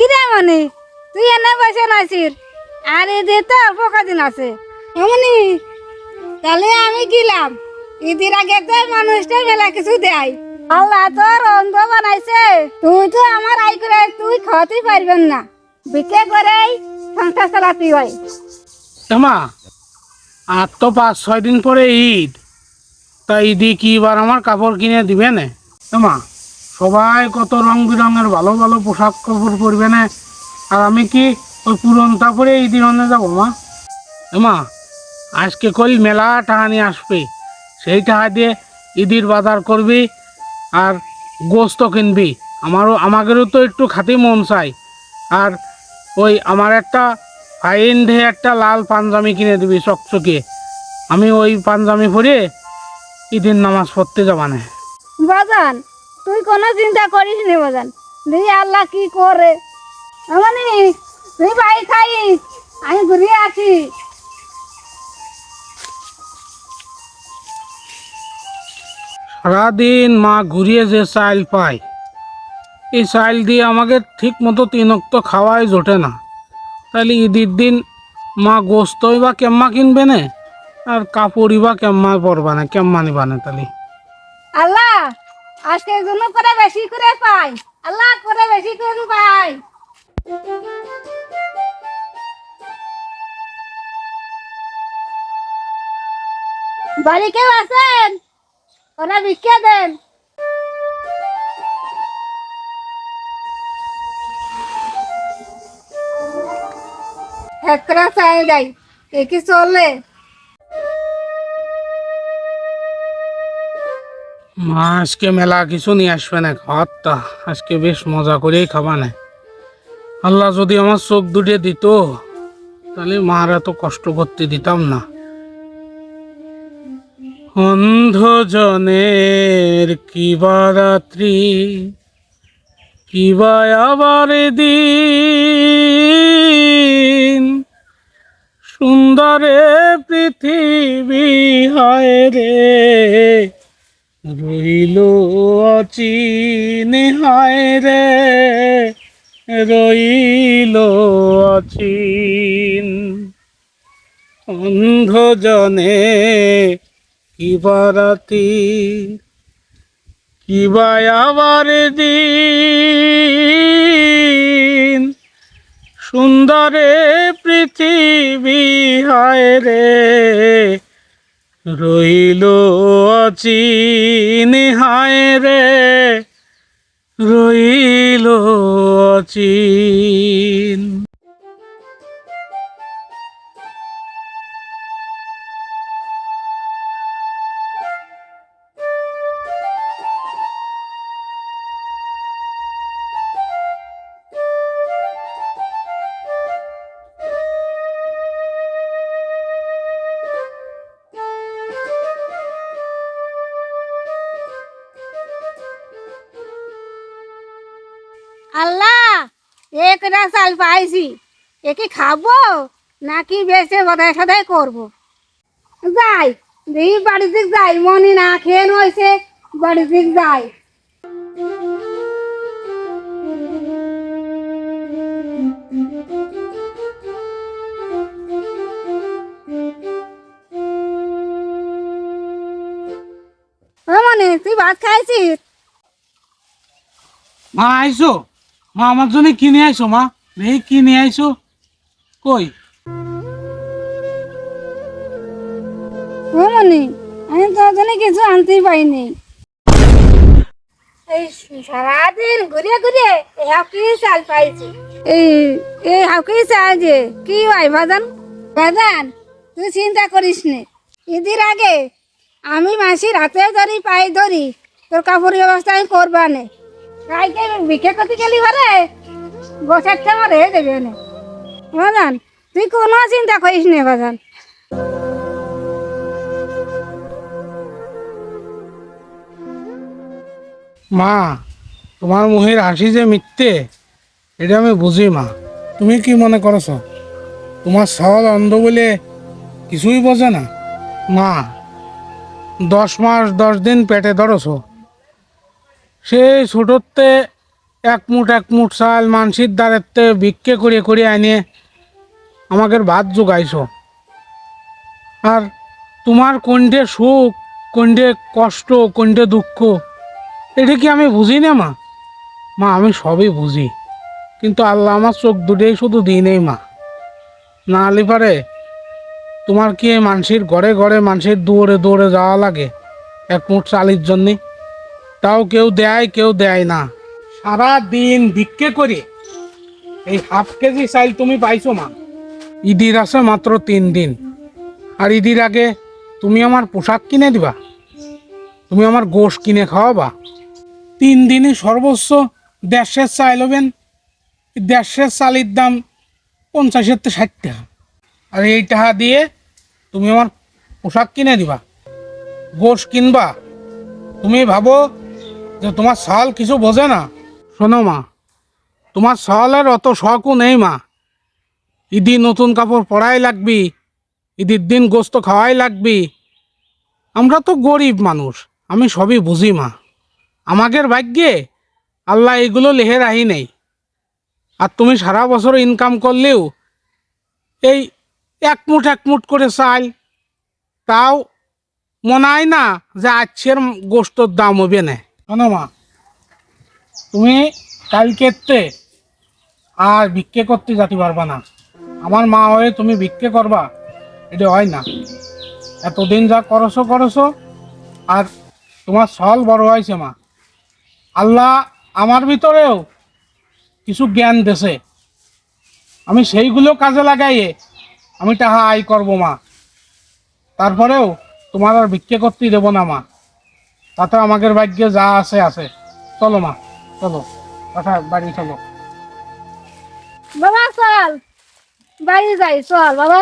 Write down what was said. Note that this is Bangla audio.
কিরে মানে তুই এনে বসে নাছিস আর এদের তো অল্প কদিন আছে এমনি তাহলে আমি গেলাম ঈদের আগে তো মানুষটা মেলা কিছু দেয় আল্লাহ তো রন্ধ বানাইছে তুই তো আমার আই করে তুই খাওয়াতেই পারবেন না বিকে করেই সংসার চালাতে হয় মা আর তো 5-6 দিন পরে ঈদ তা ঈদে কি এবার আমার কাপড় কিনে দিবে না মা? সবাই কত রং বেরঙের ভালো ভালো পোশাক কাপড় পরবে না আর আমি কি ওই পুরনটা পরে ঈদের অনে যাবো মা? মা আজকে কল মেলা টাকা নিয়ে আসবে, সেই টাকা দিয়ে ঈদের বাজার করবি আর গোস্ত কিনবি। আমাদেরও তো একটু খাতি মন চাই। আর ওই আমার একটা ফাইন দিয়ে একটা লাল পাঞ্জাবি কিনে দিবি চকচকে, আমি ওই পাঞ্জাবি পরে ঈদের নামাজ পড়তে যাবা না। বাজান তুই কোনো চিন্তা করিস নি বাজান, দেখি আল্লাহ কি করে। মানে তুই ভাই খাইস আমি ঘুরে আছি। সারাদিন মা ঘুরিয়ে যে চাইল পায়, এই চাইল দিয়ে আমাকে ঠিক মতো 3 ওয়াক্ত খাওয়াই জোটে না। তাহলে ঈদের দিন মা গোস্তই বা কেম্মা কিনবে না আর কাপড়ই বা কেম্মা পরবা না, কেম্মা নিবা না। তাহলে আল্লাহ আজকে জন্য করে বেশি করে পাই, আল্লাহ করে বেশি করে পাই। বাড়ি কেউ আছেন? ওরা ভিক্ষা দেন। একটা চাই যাই কে কি চলে। মা আজকে মেলা কিছু নিয়ে আসবে না খাওয়ারটা, আজকে বেশ মজা করেই খাবা না। আল্লাহ যদি আমার চোখ দুটিয়ে দিত তাহলে মার এত কষ্ট করতে দিতাম না। অন্ধজনের কিবা রাত্রি কিবা আবার দিন, সুন্দরে পৃথিবী হয় রে রইল অচিন, হায় রে রইল অচিন। অন্ধজনে কিবা রাতি কিবা আবার দিন, সুন্দরে পৃথিবী হায় রে রইল অচিন, হায় রে রইল অচিন। আল্লাহ একটা চাল পাইছি, এ কি খাবো নাকি বেশি বদায় সদাই করবো? যাই দেখি বাড়ির দিক যাই, মনে না খেয়ে হয়েছে বাড়ির দিক যাই। মানে তুই ভাত খাইছিস? মা আইসো, মা আমার জন্য কিনে আইসো। মা দেখি কিনে আইসো কই? মানে আমি তোর জন্য কিছু আনতেই পাইনি। এই সারাদিন ঘুরে ঘুরে এই হাঁকি চাল পাইছি। এই এই হাঁকি চাল যে কি হয় বাজান? বাজান তুই চিন্তা করিস নে, ঈদের আগে আমি মাসির হাতে ধরি পায়ে ধরি তোর কাপড় ব্যবস্থা আমি করবা নে। গাইকে ভিক্ষে করতে গেলি ঘরে বসারটা আমার হয়ে দেবে না বাজান, তুই কোনো চিন্তা করিস নে বাজান। মা তোমার মুখের হাসি যে মিথ্যে এটা আমি বুঝি। মা তুমি কি মনে করছ তোমার সহজ অন্ধ বলে কিছুই বোঝে না? মা 10 মাস 10 দিন পেটে ধরেছ, সেই ছোটতে এক মুঠ চাল মানসির দ্বারেতে ভিক্ষে করে করে আনিয়ে আমাকে ভাত জোগাইছো। আর তোমার কোনটে সুখ, কোনটে কষ্ট, কোনটে দুঃখ, এটা কি আমি বুঝি না মা? মা আমি সবই বুঝি, কিন্তু আল্লাহ আমার চোখ দুটোই শুধু দিই নেই মা। না হলে পারে তোমার কি এই মানুষের ঘরে ঘরে মানুষের দৌড়ে দৌড়ে যাওয়া লাগে এক মুঠ চালের জন্যে? তাও কেউ দেয় না। সারা দিন ভিক্ষে করে এই হাফ কেজি চাল তুমি পাইছো মা। ঈদের আছে মাত্র 3 দিন, আর ঈদের আগে তুমি আমার পোশাক কিনে দিবা, তুমি আমার গোশ কিনে খাওয়াবা। 3 দিনে সর্বোচ্চ 1.5 চাল হবেন। 1.5 চালের দাম 50 থেকে 60 টাকা, আর এই টাকা দিয়ে তুমি আমার পোশাক কিনে দিবা, গোশ কিনবা। তুমি ভাবো যে তোমার সাল কিছু বোঝে না? শোনো মা, তোমার সালের অত শখও নেই মা। ঈদি নতুন কাপড় পরাই লাগবি, ঈদের দিন গোস্ত খাওয়াই লাগবি। আমরা তো গরিব মানুষ, আমি সবই বুঝি মা। আমাদের ভাগ্যে আল্লাহ এগুলো লেখে রাহি নেই। আর তুমি সারা বছর ইনকাম করলেও এই এক মুঠ করে চাল, তাও মনে হয় না যে আজকের গোস্তর দাম হবে না। শোনো মা, তুমি কালকেতে আর ভিক্ষে করতে যেতে পারবা না। আমার মা হয়ে তুমি ভিক্ষে করবা, এটা হয় না। এতদিন যা করছো, আর তোমার সল বড় হয়েছে মা। আল্লাহ আমার ভিতরেও কিছু জ্ঞান দেছে, আমি সেইগুলো কাজে লাগাইয়ে আমি টাকা আয় করবো মা। তারপরেও তোমার আর ভিক্ষে করতেই দেবো না মা। তাতে আমাদের ভাগ্যে যা আছে। চলো মা, চলো বাড়ি চলো। বাবা চল বাড়ি যাই, চল বাবা।